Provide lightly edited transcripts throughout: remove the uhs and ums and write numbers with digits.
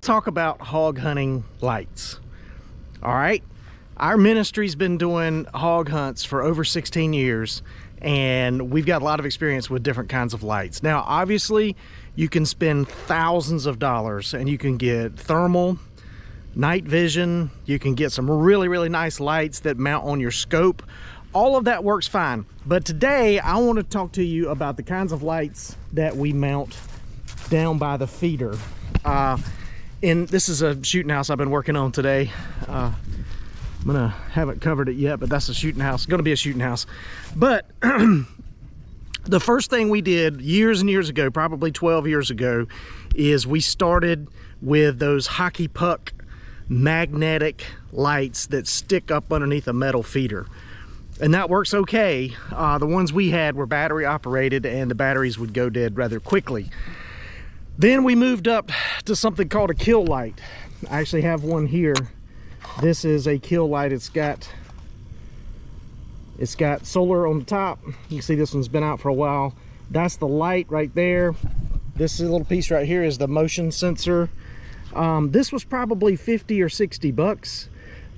talk about hog hunting lights. All right, our ministry's been doing hog hunts for over 16 years, and we've got a lot of experience with different kinds of lights. Now, obviously, you can spend thousands of dollars and you can get thermal, night vision, you can get some really nice lights that mount on your scope. All of that works fine. But today, I want to talk to you about the kinds of lights that we mount down by the feeder. This is a shooting house I've been working on today. Haven't covered it yet, but that's a shooting house. Gonna be a shooting house. But the first thing we did years and years ago, probably 12 years ago, is we started with those hockey puck magnetic lights that stick up underneath a metal feeder. And that works okay. The ones we had were battery operated, and the batteries would go dead rather quickly. Then we moved up to something called a kill light. I actually have one here. This is a kill light. It's got solar on the top. You can see this one's been out for a while. That's the light right there. This little piece right here is the motion sensor. This was probably 50 or 60 bucks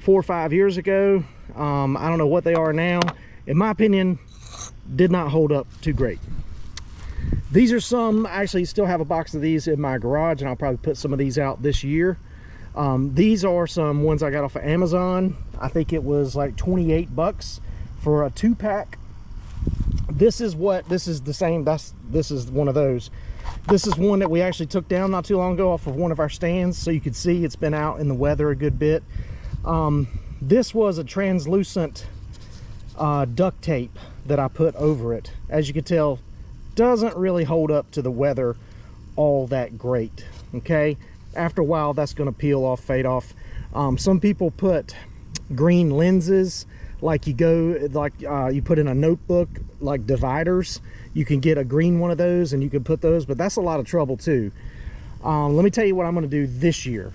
4 or 5 years ago. I don't know what they are now. In my opinion, did not hold up too great. These are some, I actually still have a box of these in my garage, and I'll probably put some of these out this year. These are some ones I got off of Amazon. I think it was like 28 bucks for a 2-pack. This is the same. This is one of those. This is one that we actually took down not too long ago off of one of our stands, so you could see it's been out in the weather a good bit. This was a translucent duct tape that I put over it. As you can tell, doesn't really hold up to the weather all that great. Okay, after a while that's going to peel off, fade off. Some people put green lenses, like you put in a notebook, like dividers. You can get a green one of those and you can put those, but that's a lot of trouble too. Let me tell you what I'm going to do this year.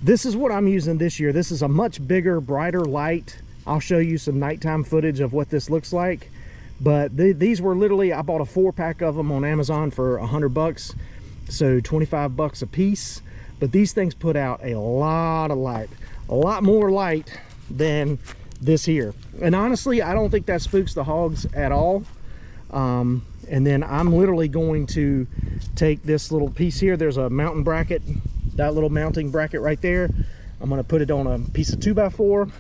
This is what I'm using this year. This is a much bigger, brighter light. I'll show you some nighttime footage of what this looks like. But these were literally, I bought a 4-pack of them on Amazon for 100 bucks. So 25 bucks a piece. But these things put out a lot of light. A lot more light than this here. And honestly, I don't think that spooks the hogs at all. And then I'm literally going to take this little piece here. There's a mounting bracket. That little mounting bracket right there. I'm going to put it on a piece of 2x4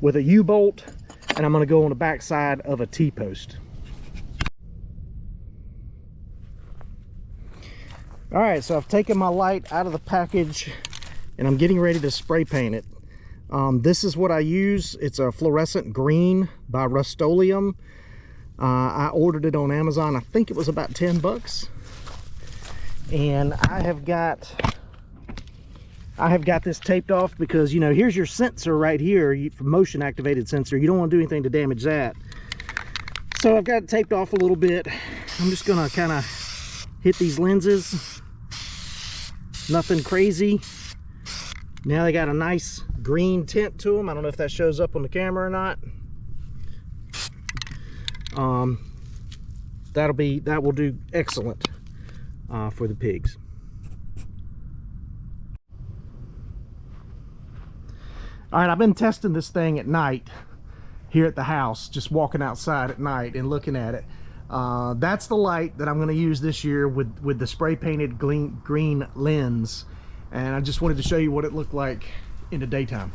with a U-bolt. And I'm going to go on the back side of a T-post. All right, so I've taken my light out of the package and I'm getting ready to spray paint it. This is what I use. It's a fluorescent green by Rust-Oleum. I ordered it on Amazon. I think it was about 10 bucks. And I have got this taped off because, you know, here's your sensor right here, motion activated sensor. You don't want to do anything to damage that. So I've got it taped off a little bit. I'm just gonna kind of hit these lenses. Nothing crazy. Now they got a nice green tint to them. I don't know if that shows up on the camera or not. That will do excellent for the pigs. All right, I've been testing this thing at night here at the house, just walking outside at night and looking at it. That's the light that I'm going to use this year with the spray painted green lens. And I just wanted to show you what it looked like in the daytime.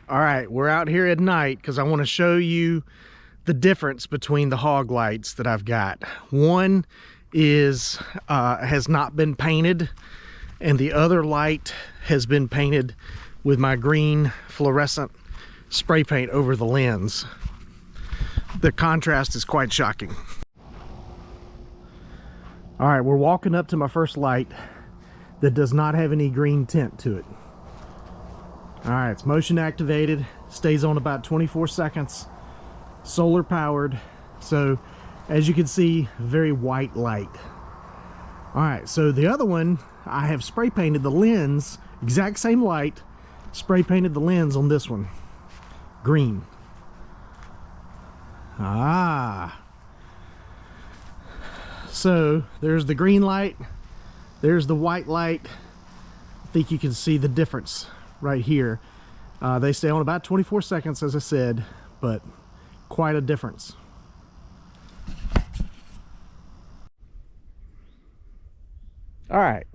All right, we're out here at night because I want to show you the difference between the hog lights that I've got. One is has not been painted, and the other light has been painted with my green fluorescent spray paint over the lens. The contrast is quite shocking. All right, we're walking up to my first light that does not have any green tint to it. All right, it's motion activated, stays on about 24 seconds, solar powered. So as you can see, very white light. All right, so the other one, I have spray painted the lens, exact same light, spray painted the lens on this one, green. So there's the green light, There's the white light. I think you can see the difference right here. They stay on about 24 seconds, as I said, but quite a difference. All right,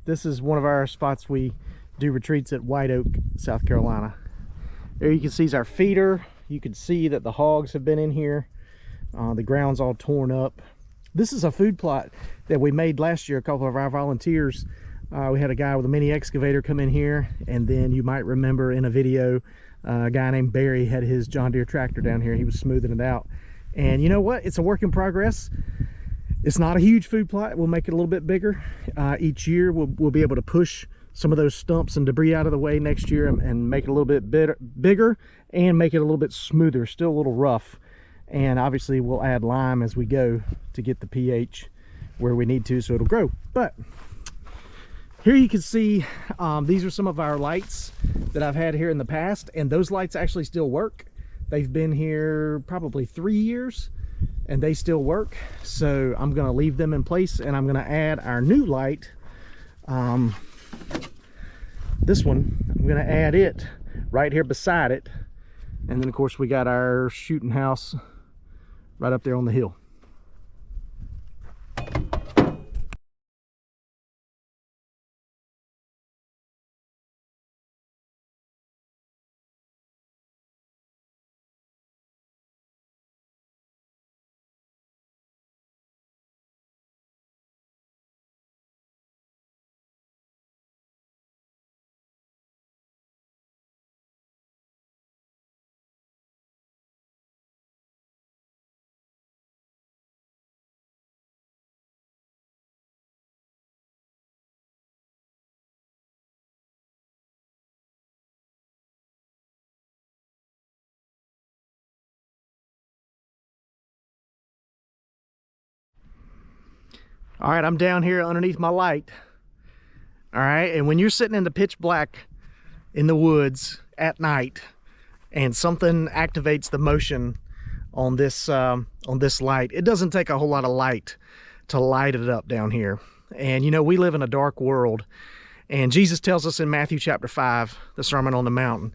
this is one of our spots we do retreats at White Oak, South Carolina. There you can see is our feeder. You can see that the hogs have been in here. The ground's all torn up. This is a food plot that we made last year. A couple of our volunteers, we had a guy with a mini excavator come in here, and then you might remember in a video, a guy named Barry had his John Deere tractor down here. He was smoothing it out. And you know what? It's a work in progress. It's not a huge food plot. We'll make it a little bit bigger. Each year we'll be able to push some of those stumps and debris out of the way next year and make it a little bit bigger and make it a little bit smoother, still a little rough. And obviously we'll add lime as we go to get the pH where we need to so it'll grow. But here you can see these are some of our lights that I've had here in the past, and those lights actually still work. They've been here probably 3 years and they still work. So I'm going to leave them in place, and I'm going to add our new light. This one, I'm going to add it right here beside it. And then of course we got our shooting house right up there on the hill. All right, I'm down here underneath my light. All right, and when you're sitting in the pitch black in the woods at night and something activates the motion on this light, it doesn't take a whole lot of light to light it up down here. And you know, we live in a dark world, and Jesus tells us in Matthew chapter 5, the Sermon on the Mountain,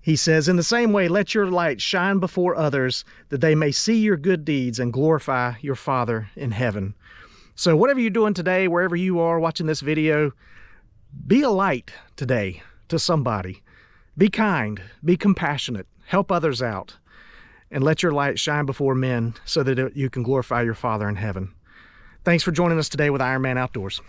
he says, in the same way, let your light shine before others, that they may see your good deeds and glorify your Father in heaven. So whatever you're doing today, wherever you are watching this video, be a light today to somebody. Be kind, be compassionate, help others out, and let your light shine before men so that you can glorify your Father in heaven. Thanks for joining us today with Ironman Outdoors.